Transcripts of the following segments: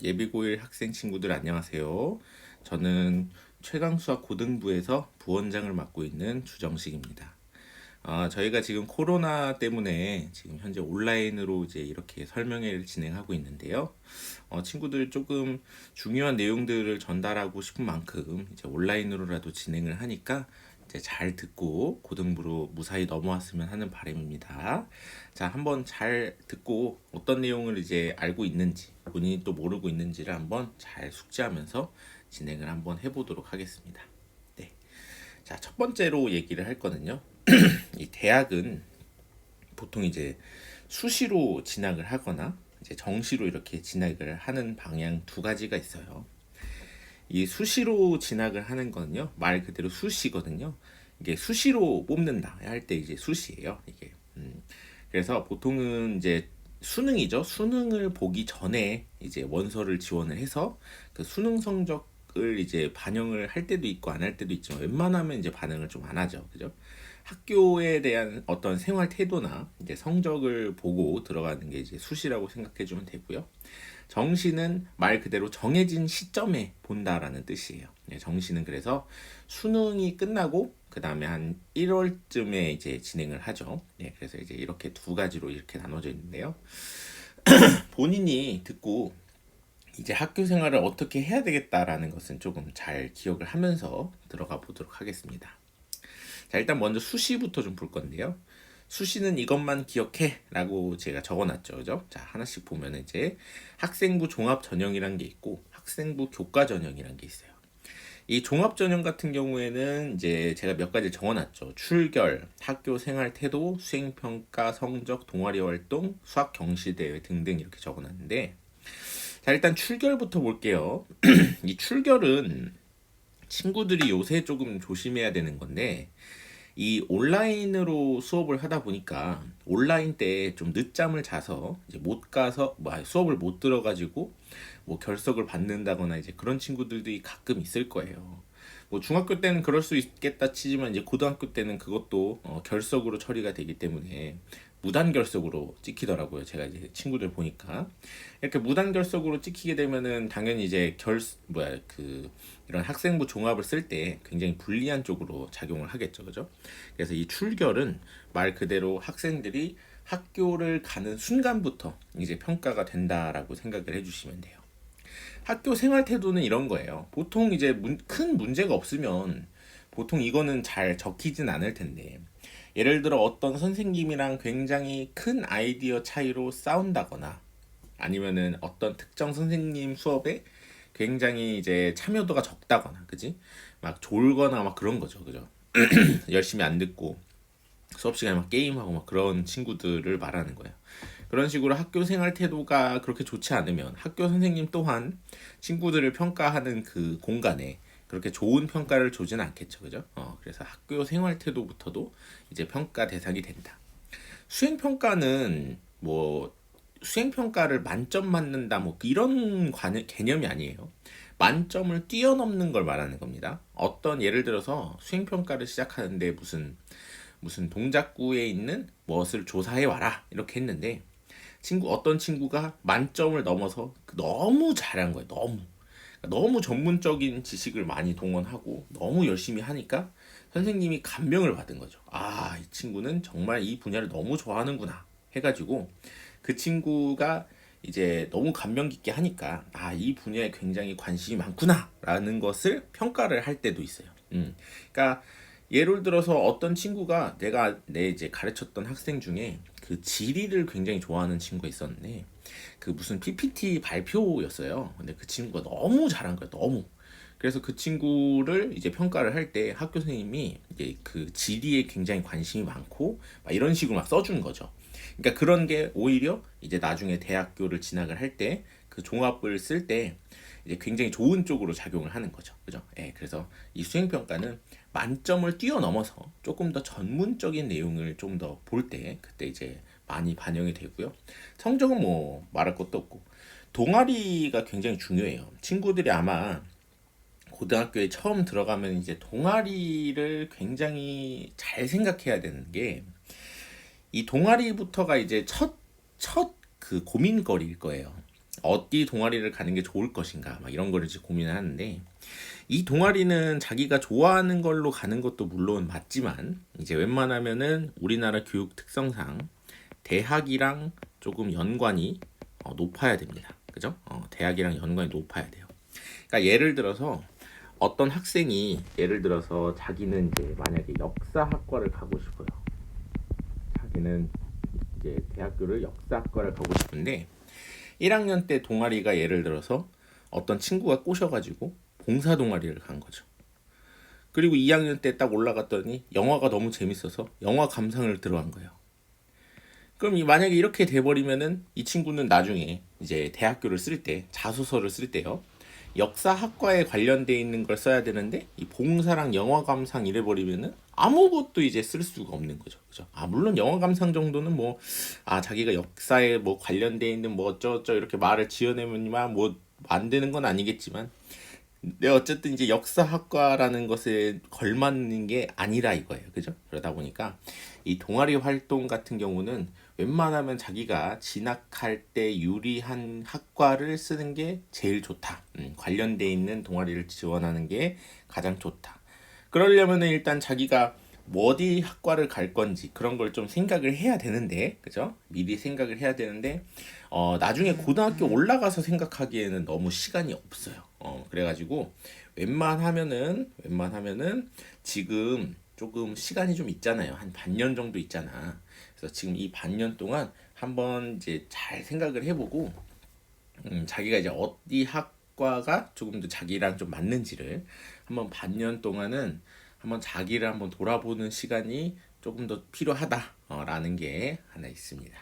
예비고1 학생 친구들 안녕하세요. 저는 최강수학 고등부에서 부원장을 맡고 있는 주정식입니다. 저희가 지금 코로나 때문에 지금 현재 온라인으로 이제 이렇게 설명회를 진행하고 있는데요. 친구들 조금 중요한 내용들을 전달하고 싶은 만큼 이제 온라인으로라도 진행을 하니까 이제 잘 듣고 고등부로 무사히 넘어왔으면 하는 바람입니다. 자, 한번 잘 듣고 어떤 내용을 이제 알고 있는지, 본인이 또 모르고 있는지를 한번 잘 숙지하면서 진행을 한번 해보도록 하겠습니다. 네. 자, 첫 번째로 얘기를 할 거는요. 이 대학은 보통 이제 수시로 진학을 하거나 이제 정시로 이렇게 진학을 하는 방향 두 가지가 있어요. 이 수시로 진학을 하는 거는요, 말 그대로 수시거든요. 이게 수시로 뽑는다 할 때 이제 수시예요. 이게. 그래서 보통은 이제 수능이죠. 수능을 보기 전에 이제 원서를 지원을 해서 그 수능 성적을 이제 반영을 할 때도 있고 안 할 때도 있지만 웬만하면 이제 반영을 좀 안 하죠. 그죠? 학교에 대한 어떤 생활 태도나 이제 성적을 보고 들어가는 게 이제 수시라고 생각해 주면 되고요. 정시는 말 그대로 정해진 시점에 본다라는 뜻이에요. 정시는 그래서 수능이 끝나고 그 다음에 한 1월쯤에 이제 진행을 하죠. 그래서 이제 이렇게 두 가지로 이렇게 나눠져 있는데요. 본인이 듣고 이제 학교 생활을 어떻게 해야 되겠다라는 것은 조금 잘 기억을 하면서 들어가 보도록 하겠습니다. 자, 일단 먼저 수시부터 좀 볼 건데요. 수시는 이것만 기억해 라고 제가 적어놨죠. 그죠? 자, 하나씩 보면 이제 학생부 종합 전형이란 게 있고 학생부 교과 전형이란 게 있어요. 이 종합 전형 같은 경우에는 이제 제가 몇 가지 적어놨죠. 출결, 학교 생활 태도, 수행평가, 성적, 동아리 활동, 수학 경시대회 등등 이렇게 적어놨는데, 자, 일단 출결부터 볼게요. 이 출결은 친구들이 요새 조금 조심해야 되는 건데, 이 온라인으로 수업을 하다 보니까 온라인 때 좀 늦잠을 자서 이제 못 가서 수업을 못 들어가지고 뭐 결석을 받는다거나 이제 그런 친구들이 가끔 있을 거예요. 뭐 중학교 때는 그럴 수 있겠다 치지만 이제 고등학교 때는 그것도 결석으로 처리가 되기 때문에 무단 결석으로 찍히더라고요. 제가 이제 친구들 보니까 이렇게 무단 결석으로 찍히게 되면은 당연히 이제 이런 학생부 종합을 쓸 때 굉장히 불리한 쪽으로 작용을 하겠죠, 그죠? 그래서 이 출결은 말 그대로 학생들이 학교를 가는 순간부터 이제 평가가 된다라고 생각을 해주시면 돼요. 학교 생활 태도는 이런 거예요. 보통 이제 큰 문제가 없으면 보통 이거는 잘 적히진 않을 텐데, 예를 들어 어떤 선생님이랑 굉장히 큰 아이디어 차이로 싸운다거나 아니면은 어떤 특정 선생님 수업에 굉장히 이제 참여도가 적다거나, 그지? 막 졸거나 막 그런 거죠, 그죠? 열심히 안 듣고 수업 시간에 막 게임하고 막 그런 친구들을 말하는 거예요. 그런 식으로 학교 생활 태도가 그렇게 좋지 않으면 학교 선생님 또한 친구들을 평가하는 그 공간에 그렇게 좋은 평가를 주지는 않겠죠, 그죠? 그래서 학교 생활 태도부터도 이제 평가 대상이 된다. 수행 평가는 뭐 수행 평가를 만점 맞는다 뭐 이런 개념이 아니에요. 만점을 뛰어넘는 걸 말하는 겁니다. 어떤 예를 들어서 수행 평가를 시작하는데 무슨 동작구에 있는 무엇을 조사해 와라 이렇게 했는데 어떤 친구가 만점을 넘어서 너무 잘한 거예요. 너무 전문적인 지식을 많이 동원하고 너무 열심히 하니까 선생님이 감명을 받은 거죠. 아, 이 친구는 정말 이 분야를 너무 좋아하는구나 해가지고 그 친구가 이제 너무 감명 깊게 하니까 이 분야에 굉장히 관심이 많구나라는 것을 평가를 할 때도 있어요. 그러니까 예를 들어서 어떤 친구가 내 이제 가르쳤던 학생 중에 그 지리를 굉장히 좋아하는 친구가 있었는데 그 무슨 PPT 발표였어요. 근데 그 친구가 너무 잘한 거야, 너무. 그래서 그 친구를 이제 평가를 할 때 학교 선생님이 이제 그 지리에 굉장히 관심이 많고 막 이런 식으로 막 써주는 거죠. 그러니까 그런 게 오히려 이제 나중에 대학교를 진학을 할 때 그 종합을 쓸 때 이제 굉장히 좋은 쪽으로 작용을 하는 거죠. 그죠? 그래서 이 수행평가는 만점을 뛰어넘어서 조금 더 전문적인 내용을 좀 더 볼 때 그때 이제 많이 반영이 되고요. 성적은 뭐 말할 것도 없고 동아리가 굉장히 중요해요. 친구들이 아마 고등학교에 처음 들어가면 이제 동아리를 굉장히 잘 생각해야 되는 게 이 동아리부터가 이제 첫 그 고민거리일 거예요. 어디 동아리를 가는 게 좋을 것인가 막 이런 거를 이제 고민을 하는데 이 동아리는 자기가 좋아하는 걸로 가는 것도 물론 맞지만 이제 웬만하면은 우리나라 교육 특성상 대학이랑 조금 연관이 높아야 됩니다. 그죠? 대학이랑 연관이 높아야 돼요. 그러니까 예를 들어서 어떤 학생이 예를 들어서 자기는 이제 만약에 역사학과를 가고 싶어요. 자기는 이제 대학교를 역사학과를 가고 싶은데 1학년 때 동아리가 예를 들어서 어떤 친구가 꼬셔가지고 봉사 동아리를 간 거죠. 그리고 2학년 때 딱 올라갔더니 영화가 너무 재밌어서 영화 감상을 들어간 거예요. 그럼 만약에 이렇게 돼버리면은 이 친구는 나중에 이제 대학교를 쓸 때, 자소서를 쓸 때요. 역사학과에 관련돼 있는 걸 써야 되는데 이 봉사랑 영화 감상 이래버리면은 아무것도 이제 쓸 수가 없는 거죠. 그죠? 물론 영화 감상 정도는 뭐 자기가 역사에 뭐 관련돼 있는 뭐 어쩌고저쩌고 이렇게 말을 지어내면만 뭐 만드는 건 아니겠지만 네, 어쨌든 이제 역사학과라는 것에 걸맞는 게 아니라 이거예요. 그죠? 그러다 보니까 이 동아리 활동 같은 경우는 웬만하면 자기가 진학할 때 유리한 학과를 쓰는 게 제일 좋다. 관련돼 있는 동아리를 지원하는 게 가장 좋다. 그러려면 일단 자기가 뭐 어디 학과를 갈 건지 그런 걸 좀 생각을 해야 되는데, 그죠? 미리 생각을 해야 되는데, 나중에 고등학교 올라가서 생각하기에는 너무 시간이 없어요. 그래가지고 웬만하면은 지금 조금 시간이 좀 있잖아요. 한 반년 정도 있잖아. 그래서 지금 이 반년 동안 한번 이제 잘 생각을 해보고, 자기가 이제 어디 학과가 조금 더 자기랑 좀 맞는지를 한번 반년 동안은 한번 자기를 한번 돌아보는 시간이 조금 더 필요하다라는 게 하나 있습니다.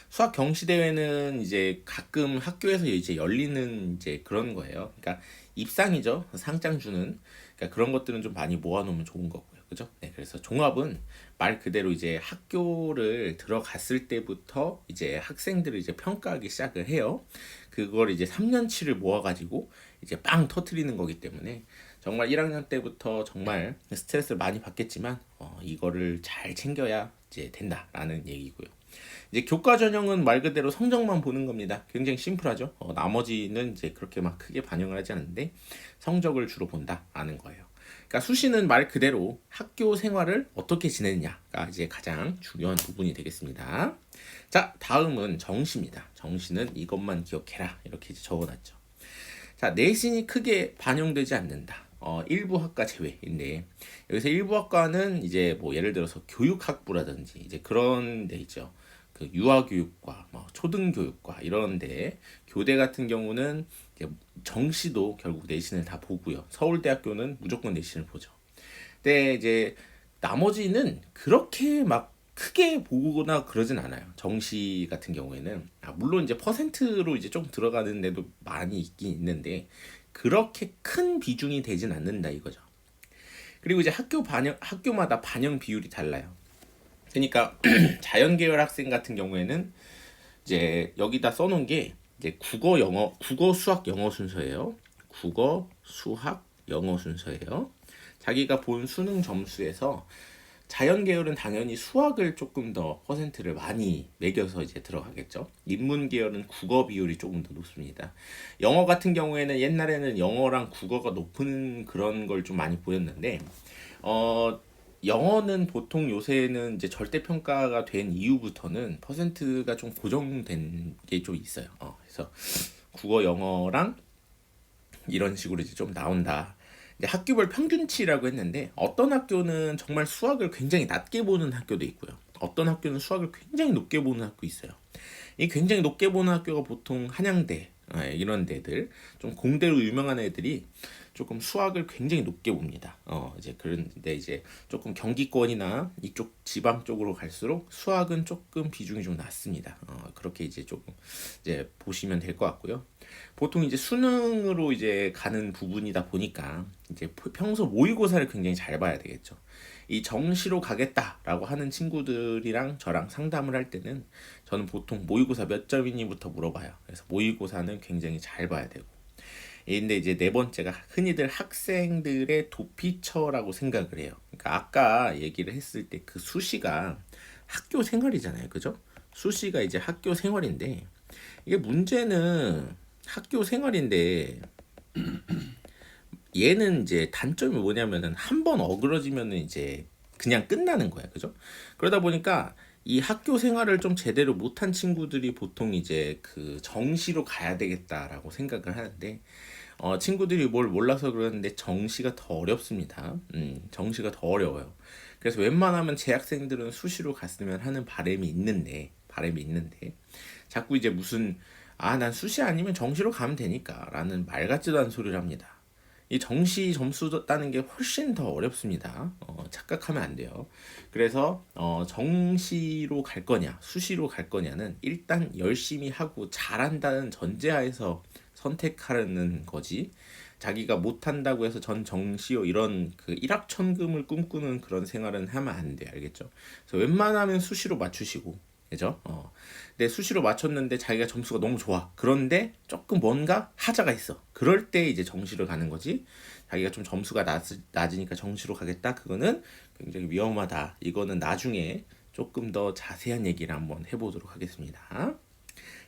수학 경시 대회는 이제 가끔 학교에서 이제 열리는 이제 그런 거예요. 그러니까 입상이죠. 상장 주는. 그러니까 그런 것들은 좀 많이 모아놓으면 좋은 거고요. 그죠? 네, 그래서 종합은 말 그대로 이제 학교를 들어갔을 때부터 이제 학생들을 이제 평가하기 시작을 해요. 그걸 이제 3년치를 모아가지고 이제 빵 터트리는 거기 때문에 정말 1학년 때부터 정말 스트레스를 많이 받겠지만 이거를 잘 챙겨야 이제 된다라는 얘기고요. 이제 교과 전형은 말 그대로 성적만 보는 겁니다. 굉장히 심플하죠. 나머지는 이제 그렇게 막 크게 반영을 하지 않는데 성적을 주로 본다라는 거예요. 그러니까 수시는 말 그대로 학교 생활을 어떻게 지내느냐가 이제 가장 중요한 부분이 되겠습니다. 자, 다음은 정시입니다. 정시는 이것만 기억해라 이렇게 이제 적어놨죠. 자, 내신이 크게 반영되지 않는다. 일부 학과 제외인데 여기서 일부 학과는 이제 뭐 예를 들어서 교육학부라든지 이제 그런 데 있죠. 그 유아교육과 뭐 초등교육과 이런데 교대 같은 경우는 이제 정시도 결국 내신을 다 보고요. 서울대학교는 무조건 내신을 보죠. 근데 이제 나머지는 그렇게 막 크게 보거나 그러진 않아요. 정시 같은 경우에는 물론 이제 퍼센트로 이제 좀 들어가는 데도 많이 있긴 있는데 그렇게 큰 비중이 되진 않는다 이거죠. 그리고 이제 학교마다 반영 비율이 달라요. 그러니까 자연계열 학생 같은 경우에는 이제 여기다 써놓은 게 이제 국어, 수학, 영어 순서예요. 국어, 수학, 영어 순서예요. 자기가 본 수능 점수에서 자연 계열은 당연히 수학을 조금 더 퍼센트를 많이 매겨서 이제 들어가겠죠. 인문 계열은 국어 비율이 조금 더 높습니다. 영어 같은 경우에는 옛날에는 영어랑 국어가 높은 그런 걸 좀 많이 보였는데, 영어는 보통 요새는 이제 절대평가가 된 이후부터는 퍼센트가 좀 고정된 게 좀 있어요. 그래서 국어, 영어랑 이런 식으로 이제 좀 나온다. 이제 학교별 평균치라고 했는데 어떤 학교는 정말 수학을 굉장히 낮게 보는 학교도 있고요. 어떤 학교는 수학을 굉장히 높게 보는 학교 있어요. 이 굉장히 높게 보는 학교가 보통 한양대 이런 데들 좀 공대로 유명한 애들이 조금 수학을 굉장히 높게 봅니다. 이제 그런데 이제 조금 경기권이나 이쪽 지방 쪽으로 갈수록 수학은 조금 비중이 좀 낮습니다. 그렇게 이제 조금 이제 보시면 될 것 같고요. 보통 이제 수능으로 이제 가는 부분이다 보니까 이제 평소 모의고사를 굉장히 잘 봐야 되겠죠. 이 정시로 가겠다라고 하는 친구들이랑 저랑 상담을 할 때는 저는 보통 모의고사 몇 점이니부터 물어봐요. 그래서 모의고사는 굉장히 잘 봐야 되고. 근데 이제 네 번째가 흔히들 학생들의 도피처라고 생각을 해요. 그러니까 아까 얘기를 했을 때 그 수시가 학교 생활이잖아요. 그죠? 수시가 이제 학교 생활인데 이게 문제는 학교 생활인데 얘는 이제 단점이 뭐냐면은 한 번 어그러지면은 이제 그냥 끝나는 거야. 그죠? 그러다 보니까 이 학교 생활을 좀 제대로 못한 친구들이 보통 이제 그 정시로 가야 되겠다라고 생각을 하는데 친구들이 뭘 몰라서 그러는데 정시가 더 어렵습니다. 정시가 더 어려워요. 그래서 웬만하면 재학생들은 수시로 갔으면 하는 바람이 있는데 자꾸 이제 무슨 난 수시 아니면 정시로 가면 되니까 라는 말 같지도 않은 소리를 합니다. 이 정시 점수 따는 게 훨씬 더 어렵습니다. 착각하면 안 돼요. 그래서 정시로 갈 거냐, 수시로 갈 거냐는 일단 열심히 하고 잘한다는 전제하에서 선택하는 거지. 자기가 못한다고 해서 전 정시요 이런 그 일확천금을 꿈꾸는 그런 생활은 하면 안 돼. 알겠죠? 그래서 웬만하면 수시로 맞추시고, 그죠? 근데 수시로 맞췄는데 자기가 점수가 너무 좋아. 그런데 조금 뭔가 하자가 있어. 그럴 때 이제 정시로 가는 거지. 자기가 좀 점수가 낮으니까 정시로 가겠다. 그거는 굉장히 위험하다. 이거는 나중에 조금 더 자세한 얘기를 한번 해보도록 하겠습니다.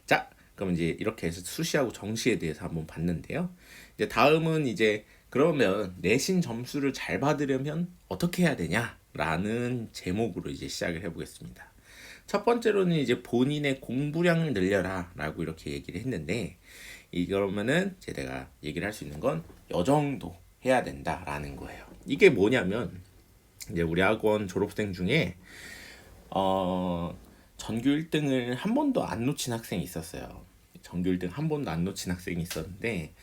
자, 그럼 이제 이렇게 해서 수시하고 정시에 대해서 한번 봤는데요. 이제 다음은 이제 그러면 내신 점수를 잘 받으려면 어떻게 해야 되냐라는 제목으로 이제 시작을 해보겠습니다. 첫 번째로는 이제 본인의 공부량을 늘려라라고 이렇게 얘기를 했는데 이러면은 이제 내가 얘기를 할 수 있는 건 요 정도 해야 된다라는 거예요. 이게 뭐냐면 이제 우리 학원 졸업생 중에 전교 1등을 한 번도 안 놓친 학생이 있었어요. 전교 1등 한 번도 안 놓친 학생이 있었는데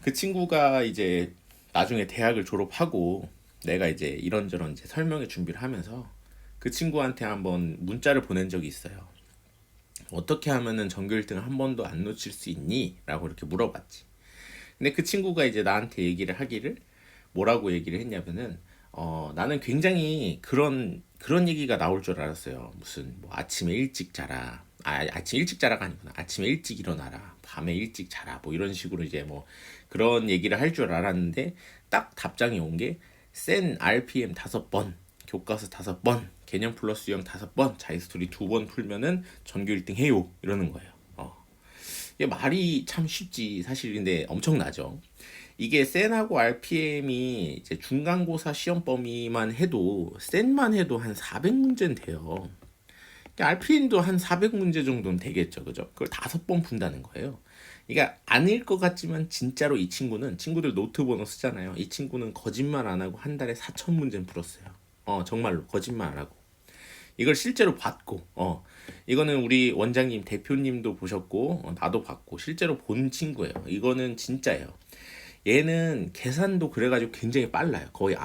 그 친구가 이제 나중에 대학을 졸업하고 내가 이제 이런저런 이제 설명회 준비를 하면서 그 친구한테 한번 문자를 보낸 적이 있어요. 어떻게 하면은 전교 1등을 한 번도 안 놓칠 수 있니? 라고 이렇게 물어봤지. 근데 그 친구가 이제 나한테 얘기를 하기를 뭐라고 얘기를 했냐면은 나는 굉장히 그런 얘기가 나올 줄 알았어요. 무슨 뭐 아침에 일찍 자라. 아침 일찍 자라가 아니구나. 아침에 일찍 일어나라. 밤에 일찍 자라. 뭐 이런 식으로 이제 뭐 그런 얘기를 할 줄 알았는데 딱 답장이 온 게 센 RPM 5번, 교과서 5번, 개념 플러스 유형 5번, 자이스토리 2번 풀면은 전교 1등 해요. 이러는 거예요. 이게 말이 참 쉽지 사실인데 엄청나죠. 이게 센하고 RPM이 이제 중간고사 시험 범위만 해도 센만 해도 한 400문제는 돼요. RPM도 한 400문제 정도는 되겠죠, 그죠? 그걸 5번 푼다는 거예요. 그러니까 아닐 것 같지만 진짜로 이 친구들 노트 번호 쓰잖아요. 이 친구는 거짓말 안 하고 한 달에 4,000문제는 풀었어요. 정말로 거짓말 안 하고. 이걸 실제로 봤고, 이거는 우리 원장님, 대표님도 보셨고, 나도 봤고, 실제로 본 친구예요. 이거는 진짜예요. 얘는 계산도 그래가지고 굉장히 빨라요. 거의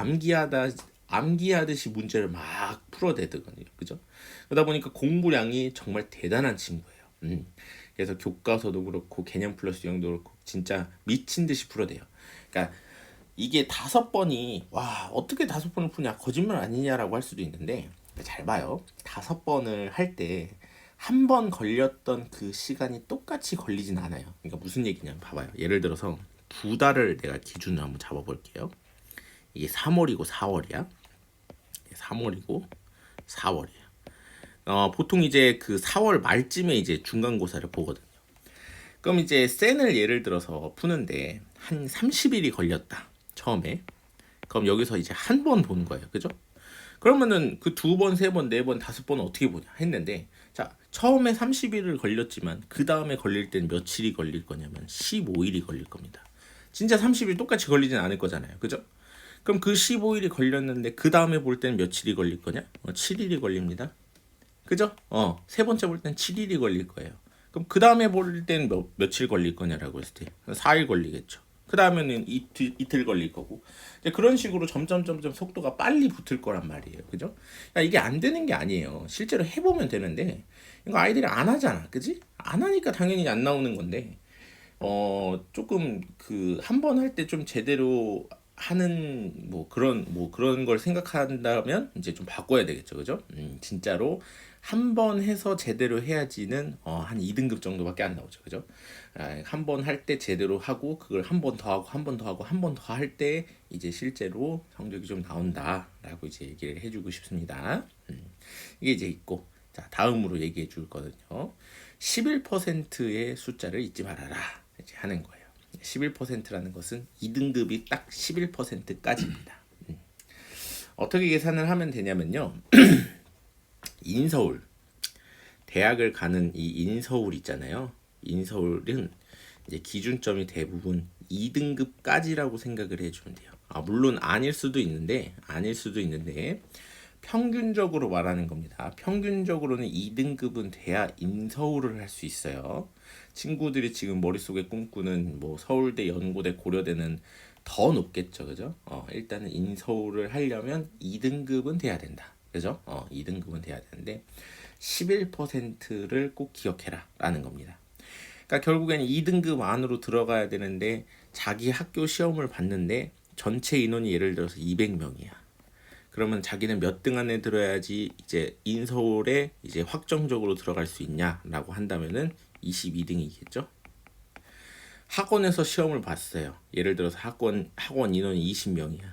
암기하듯이 문제를 막 풀어대거든요. 그죠? 그러다 보니까 공부량이 정말 대단한 친구예요. 그래서 교과서도 그렇고, 개념 플러스 유형도 그렇고, 진짜 미친 듯이 풀어대요. 그러니까 이게 5번이, 와, 어떻게 5번을 푸냐, 거짓말 아니냐라고 할 수도 있는데, 잘 봐요. 5번을 할 때 한 번 걸렸던 그 시간이 똑같이 걸리진 않아요. 그러니까 무슨 얘기냐면 봐봐요. 예를 들어서 2달을 내가 기준으로 한번 잡아볼게요. 이게 3월이고 4월이야. 3월이고 4월이야. 보통 이제 그 4월 말쯤에 이제 중간고사를 보거든요. 그럼 이제 센을 예를 들어서 푸는데 한 30일이 걸렸다. 처음에. 그럼 여기서 이제 한 번 보는 거예요. 그죠? 그러면은 그 2번, 3번, 4번, 5번은 어떻게 보냐 했는데 자, 처음에 30일을 걸렸지만 그 다음에 걸릴 때는 며칠이 걸릴 거냐면 15일이 걸릴 겁니다. 진짜 30일 똑같이 걸리진 않을 거잖아요. 그죠? 그럼 그 15일이 걸렸는데 그 다음에 볼 때는 며칠이 걸릴 거냐? 7일이 걸립니다. 그죠? 세 번째 볼 때는 7일이 걸릴 거예요. 그럼 그 다음에 볼 때는 며칠 걸릴 거냐라고 했을 때 4일 걸리겠죠. 그 다음에는 이틀 걸릴 거고 이제 그런 식으로 점점 속도가 빨리 붙을 거란 말이에요. 그죠? 야, 이게 안 되는 게 아니에요. 실제로 해보면 되는데 이거 아이들이 안 하잖아. 그지? 안 하니까 당연히 안 나오는 건데 조금 그 한 번 할 때 좀 제대로 하는 뭐 그런 걸 생각한다면 이제 좀 바꿔야 되겠죠. 그죠? 진짜로 한 번 해서 제대로 해야지는 한 2등급 정도밖에 안 나오죠. 그죠? 한 번 할 때 제대로 하고 그걸 한 번 더 하고 한 번 더 하고 한 번 더 할 때 이제 실제로 성적이 좀 나온다라고 이제 얘기를 해주고 싶습니다. 이게 이제 있고 자, 다음으로 얘기해 줄 거는요. 11%의 숫자를 잊지 말아라. 이제 하는 거예요. 11%라는 것은 2등급이 딱 11%까지입니다. 어떻게 계산을 하면 되냐면요. 인서울, 대학을 가는 이 인서울 있잖아요. 인서울은 이제 기준점이 대부분 2등급까지라고 생각을 해주면 돼요. 물론 아닐 수도 있는데 평균적으로 말하는 겁니다. 평균적으로는 2등급은 돼야 인서울을 할 수 있어요. 친구들이 지금 머릿속에 꿈꾸는 뭐 서울대, 연고대, 고려대는 더 높겠죠, 그죠? 일단은 인서울을 하려면 2등급은 돼야 된다, 그죠? 2등급은 돼야 되는데 11%를 꼭 기억해라 라는 겁니다. 그러니까 결국에는 2등급 안으로 들어가야 되는데 자기 학교 시험을 봤는데 전체 인원이 예를 들어서 200명이야. 그러면 자기는 몇 등 안에 들어야지 이제 인서울에 이제 확정적으로 들어갈 수 있냐라고 한다면은 22등이겠죠. 학원에서 시험을 봤어요. 예를 들어서 학원 인원이 20명이야.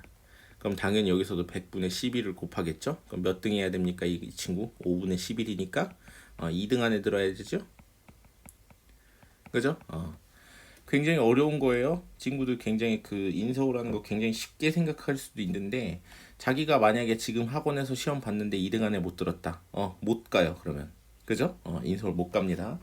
그럼 당연히 여기서도 100분의 11을 곱하겠죠. 그럼 몇 등 해야 됩니까? 이 친구 5분의 11이니까 2등 안에 들어야 되죠. 그죠? 굉장히 어려운 거예요. 친구들 굉장히 그 인서울하는 거 굉장히 쉽게 생각할 수도 있는데 자기가 만약에 지금 학원에서 시험 봤는데 2등 안에 못 들었다. 못 가요. 그러면. 그죠? 인서울 못 갑니다.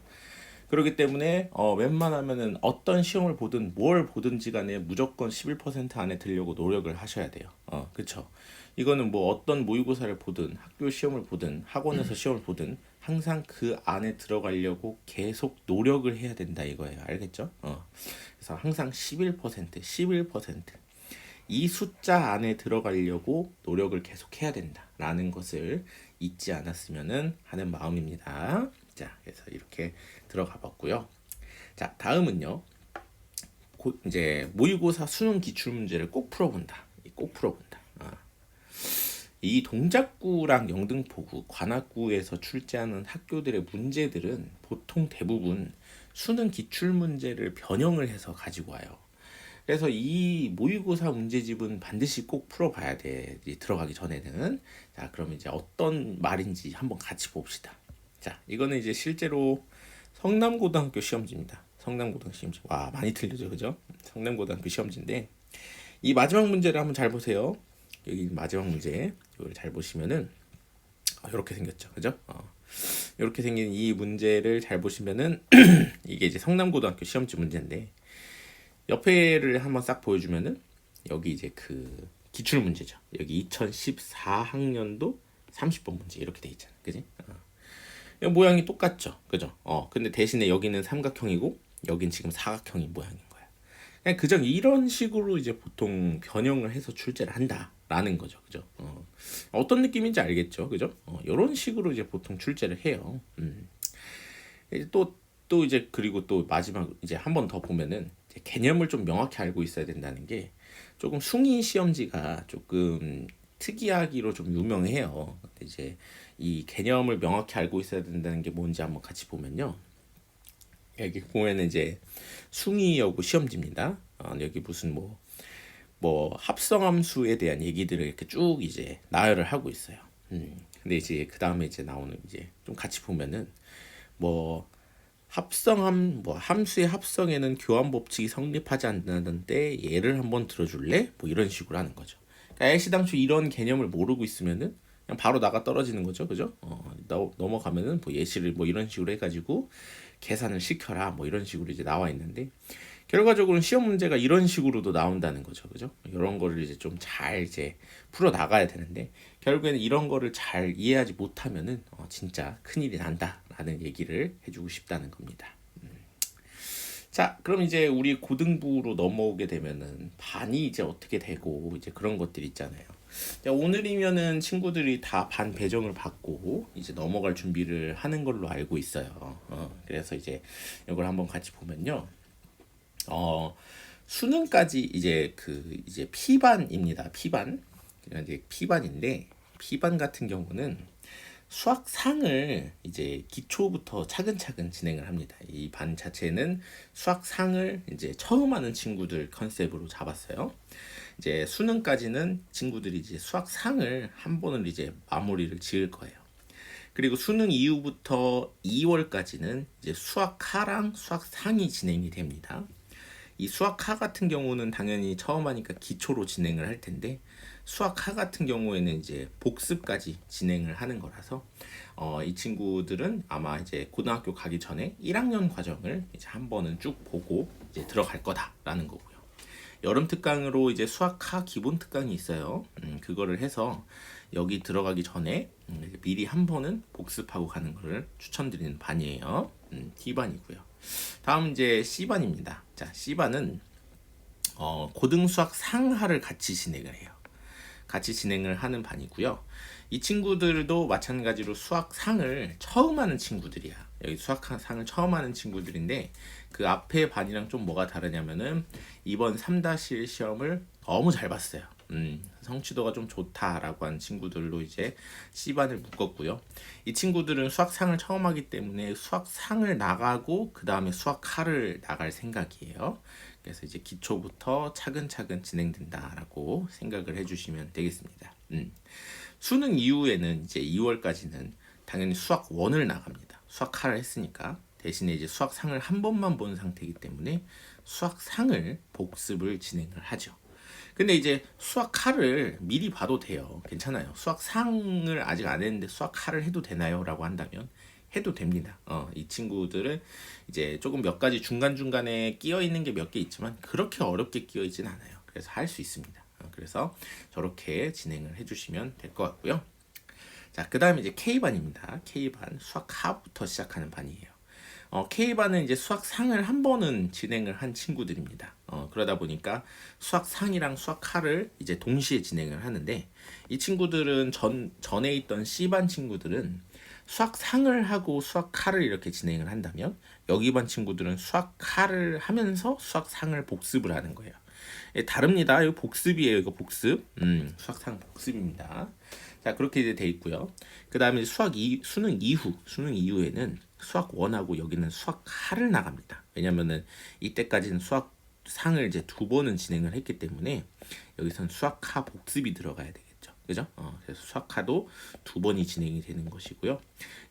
그렇기 때문에 웬만하면은 어떤 시험을 보든 뭘 보든지 간에 무조건 11% 안에 들려고 노력을 하셔야 돼요. 그쵸? 이거는 뭐 어떤 모의고사를 보든 학교 시험을 보든 학원에서 시험을 보든 항상 그 안에 들어가려고 계속 노력을 해야 된다 이거예요. 알겠죠? 그래서 항상 11%이 숫자 안에 들어가려고 노력을 계속 해야 된다라는 것을 잊지 않았으면은 하는 마음입니다. 자, 그래서 이렇게 들어가 봤고요. 자, 다음은요. 이제 모의고사 수능 기출 문제를 꼭 풀어본다. 꼭 풀어본다. 이 동작구랑 영등포구, 관악구에서 출제하는 학교들의 문제들은 보통 대부분 수능 기출 문제를 변형을 해서 가지고 와요. 그래서 이 모의고사 문제집은 반드시 꼭 풀어봐야 돼. 들어가기 전에는. 자, 그럼 이제 어떤 말인지 한번 같이 봅시다. 자, 이거는 이제 실제로 성남고등학교 시험지입니다. 성남고등학교 시험지. 와, 많이 틀리죠, 그죠? 성남고등학교 시험지인데 이 마지막 문제를 한번 잘 보세요. 여기 마지막 문제 이걸 잘 보시면은 이렇게 생겼죠, 그죠? 이렇게 생긴 이 문제를 잘 보시면은 이게 이제 성남고등학교 시험지 문제인데 옆에를 한번 싹 보여주면은 여기 이제 그 기출 문제죠. 여기 2014학년도 30번 문제 이렇게 돼 있잖아, 그지? 모양이 똑같죠, 그죠? 근데 대신에 여기는 삼각형이고 여긴 지금 사각형인 모양인 거야. 그냥 그저 이런 식으로 이제 보통 변형을 해서 출제를 한다라는 거죠, 그죠? 어떤 느낌인지 알겠죠, 그죠? 이런 식으로 이제 보통 출제를 해요. 이제 또 이제 그리고 또 마지막 이제 한 번 더 보면은 이제 개념을 좀 명확히 알고 있어야 된다는 게 조금 숭의 시험지가 조금 특이하기로 좀 유명해요. 근데 이제 이 개념을 명확히 알고 있어야 된다는 게 뭔지 한번 같이 보면요. 여기 보면은 이제 숭의여고 시험지입니다. 여기 무슨 뭐 합성함수에 대한 얘기들을 이렇게 쭉 이제 나열을 하고 있어요. 근데 이제 그 다음에 이제 나오는 이제 좀 같이 보면은 뭐 함수의 합성에는 교환 법칙이 성립하지 않는데 예를 한번 들어줄래? 뭐 이런 식으로 하는 거죠. 그러니까 애시당초 이런 개념을 모르고 있으면은 그냥 바로 나가 떨어지는 거죠, 그죠? 넘어가면은 뭐 예시를 뭐 이런 식으로 해가지고 계산을 시켜라, 뭐 이런 식으로 이제 나와 있는데 결과적으로는 시험 문제가 이런 식으로도 나온다는 거죠, 그죠? 이런 거를 이제 좀 잘 이제 풀어 나가야 되는데 결국에는 이런 거를 잘 이해하지 못하면은 진짜 큰일이 난다라는 얘기를 해주고 싶다는 겁니다. 자, 그럼 이제 우리 고등부로 넘어오게 되면은 반이 이제 어떻게 되고 이제 그런 것들 있잖아요. 자, 오늘이면은 친구들이 다 반 배정을 받고 이제 넘어갈 준비를 하는 걸로 알고 있어요. 그래서 이제 이걸 한번 같이 보면요. 수능까지 이제 이제 P반입니다. P반. 이제 P반인데 P반 같은 경우는 수학상을 이제 기초부터 차근차근 진행을 합니다. 이 반 자체는 수학상을 이제 처음 하는 친구들 컨셉으로 잡았어요. 이제 수능까지는 친구들이 이제 수학상을 한 번을 이제 마무리를 지을 거예요. 그리고 수능 이후부터 2월까지는 이제 수학하랑 수학상이 진행이 됩니다. 이 수학하 같은 경우는 당연히 처음 하니까 기초로 진행을 할 텐데, 수학하 같은 경우에는 이제 복습까지 진행을 하는 거라서 이 친구들은 아마 이제 고등학교 가기 전에 1학년 과정을 이제 한 번은 쭉 보고 이제 들어갈 거다라는 거고요. 여름 특강으로 이제 수학하 기본 특강이 있어요. 그거를 해서 여기 들어가기 전에 미리 한 번은 복습하고 가는 거를 추천드리는 반이에요. D반이고요. 다음 이제 C반입니다. 자, C반은 고등 수학 상하를 같이 진행을 해요. 같이 진행을 하는 반이고요. 이 친구들도 마찬가지로 수학상을 처음 하는 친구들이야. 여기 수학상을 처음 하는 친구들인데, 그 앞에 반이랑 좀 뭐가 다르냐면은 이번 3-1 시험을 너무 잘 봤어요. 성취도가 좀 좋다라고 한 친구들로 이제 C반을 묶었고요. 이 친구들은 수학상을 처음 하기 때문에 수학상을 나가고 그 다음에 수학하를 나갈 생각이에요. 그래서 이제 기초부터 차근차근 진행된다라고 생각을 해주시면 되겠습니다. 수능 이후에는 이제 2월까지는 당연히 수학 1을 나갑니다. 수학하를 했으니까. 대신에 이제 수학상을 한 번만 본 상태이기 때문에 수학상을 복습을 진행을 하죠. 근데 이제 수학하를 미리 봐도 돼요. 괜찮아요. 수학상을 아직 안 했는데 수학하를 해도 되나요? 라고 한다면 해도 됩니다. 이 친구들은 이제 조금 몇 가지 중간중간에 끼어 있는 게 몇 개 있지만 그렇게 어렵게 끼어 있진 않아요. 그래서 할 수 있습니다. 그래서 저렇게 진행을 해주시면 될 것 같고요. 자, 그 다음에 이제 K반입니다. K반 수학하부터 시작하는 반이에요. K반은 이제 수학상을 한 번은 진행을 한 친구들입니다. 그러다 보니까 수학상이랑 수학하를 이제 동시에 진행을 하는데, 이 친구들은 전에 있던 C반 친구들은 수학상을 하고 수학하를 이렇게 진행을 한다면, 여기 반 친구들은 수학하를 하면서 수학상을 복습을 하는 거예요. 예, 다릅니다. 이거 복습이에요. 이거 복습. 수학상 복습입니다. 자, 그렇게 이제 돼 있고요. 그 다음에 수능 이후에는 수학 1하고 여기는 수학하를 나갑니다. 왜냐면은 이때까지는 수학상을 이제 2번은 진행을 했기 때문에 여기선 수학하 복습이 들어가야 되겠죠. 그죠? 그래서 수학하도 2번이 진행이 되는 것이고요.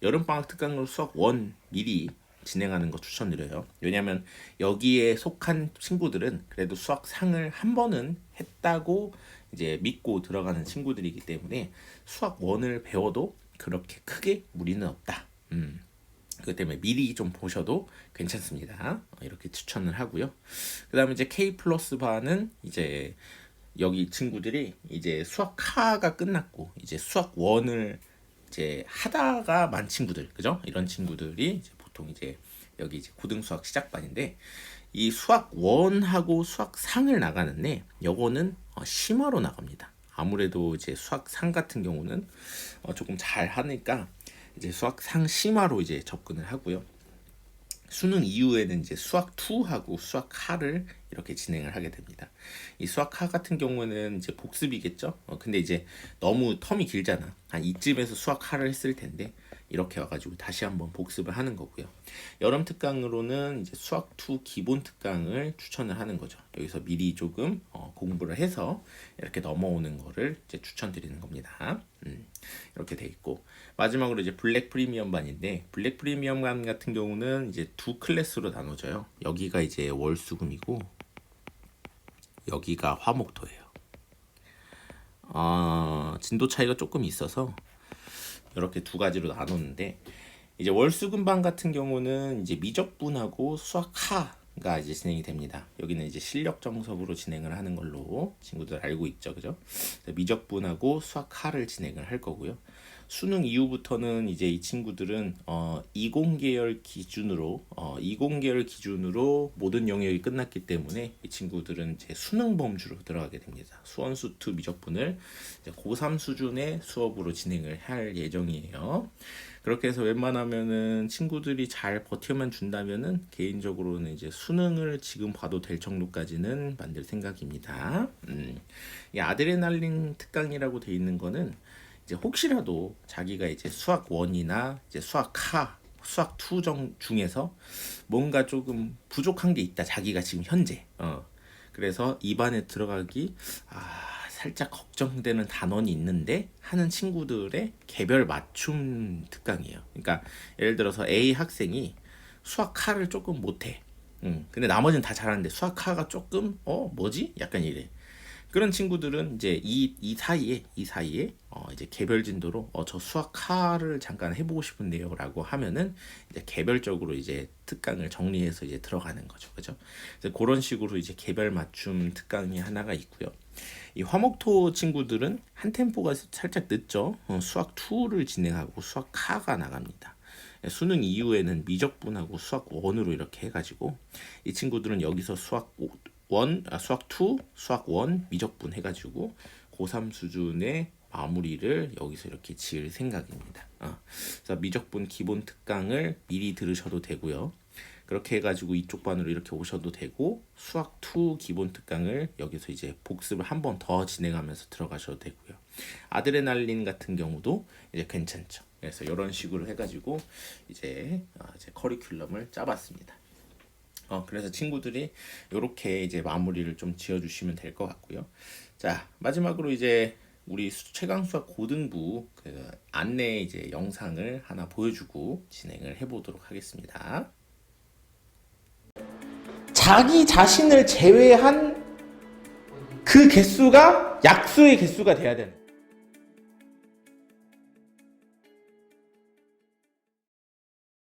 여름방학 특강으로 수학 1 미리 진행하는 거 추천드려요. 왜냐면 여기에 속한 친구들은 그래도 수학상을 한 번은 했다고 이제 믿고 들어가는 친구들이기 때문에 수학 1을 배워도 그렇게 크게 무리는 없다. 그렇기 때문에 미리 좀 보셔도 괜찮습니다. 이렇게 추천을 하고요. 그 다음에 이제 K 플러스 반은 이제 여기 친구들이 이제 수학하가 끝났고 이제 수학 1을 이제 하다가 만 친구들, 그죠? 이런 친구들이 이제 보통 이제 여기 이제 고등 수학 시작반인데, 이 수학 1하고 수학 상을 나가는데 요거는 심화로 나갑니다. 아무래도 이제 수학 상 같은 경우는 조금 잘 하니까 이제 수학 상 심화로 이제 접근을 하고요. 수능 이후에는 이제 수학 2하고 수학 하를 이렇게 진행을 하게 됩니다. 이 수학 하 같은 경우는 이제 복습이겠죠. 근데 이제 너무 텀이 길잖아. 한 이쯤에서 수학 하를 했을 텐데 이렇게 와가지고 다시 한번 복습을 하는 거고요. 여름 특강으로는 이제 수학 2 기본 특강을 추천을 하는 거죠. 여기서 미리 조금 공부를 해서 이렇게 넘어오는 거를 이제 추천드리는 겁니다. 이렇게 돼 있고, 마지막으로 이제 블랙 프리미엄 반인데, 블랙 프리미엄 반 같은 경우는 이제 2 클래스로 나눠져요. 여기가 이제 월수금이고 여기가 화목토예요. 진도 차이가 조금 있어서 이렇게 2가지로 나눴는데, 이제 월수금반 같은 경우는 이제 미적분하고 수학하가 이제 진행이 됩니다. 여기는 이제 실력 정석으로 진행을 하는 걸로 친구들 알고 있죠, 그죠? 미적분하고 수학하를 진행을 할 거고요. 수능 이후부터는 이제 이 친구들은 20계열 기준으로 모든 영역이 끝났기 때문에 이 친구들은 이제 수능 범주로 들어가게 됩니다. 수원수2 미적분을 이제 고3 수준의 수업으로 진행을 할 예정이에요. 그렇게 해서 웬만하면은 친구들이 잘 버텨만 준다면은 개인적으로는 이제 수능을 지금 봐도 될 정도까지는 만들 생각입니다. 이 아드레날린 특강이라고 돼 있는 거는 이제 혹시라도 자기가 이제 수학 1이나 이제 수학 2 중에서 뭔가 조금 부족한 게 있다. 자기가 지금 현재. 그래서 입안에 들어가기 살짝 걱정되는 단원이 있는데 하는 친구들의 개별 맞춤 특강이에요. 그러니까 예를 들어서 A 학생이 수학 카를 조금 못해. 근데 나머지는 다 잘하는데 수학 카가 조금 뭐지? 약간 이래. 그런 친구들은 이제 이 사이에 이제 개별 진도로 저 수학화를 잠깐 해보고 싶은데요라고 하면은 이제 개별적으로 이제 특강을 정리해서 이제 들어가는 거죠, 그죠? 그래서 그런 식으로 이제 개별 맞춤 특강이 하나가 있고요. 이 화목토 친구들은 한 템포가 살짝 늦죠. 수학 2를 진행하고 수학 카가 나갑니다. 수능 이후에는 미적분하고 수학 1으로 이렇게 해가지고 이 친구들은 여기서 수학 2, 수학 1 미적분 해가지고 고3 수준의 마무리를 여기서 이렇게 지을 생각입니다. 그래서 미적분 기본 특강을 미리 들으셔도 되고요. 그렇게 해가지고 이쪽 반으로 이렇게 오셔도 되고 수학 2 기본 특강을 여기서 이제 복습을 한 번 더 진행하면서 들어가셔도 되고요. 아드레날린 같은 경우도 이제 괜찮죠. 그래서 이런 식으로 해가지고 이제 커리큘럼을 짜봤습니다. 그래서 친구들이 이렇게 이제 마무리를 좀 지어주시면 될 것 같고요. 자, 마지막으로 이제 우리 최강수학 고등부 그 안내 이제 영상을 하나 보여주고 진행을 해보도록 하겠습니다. 자기 자신을 제외한 그 개수가 약수의 개수가 돼야 되는.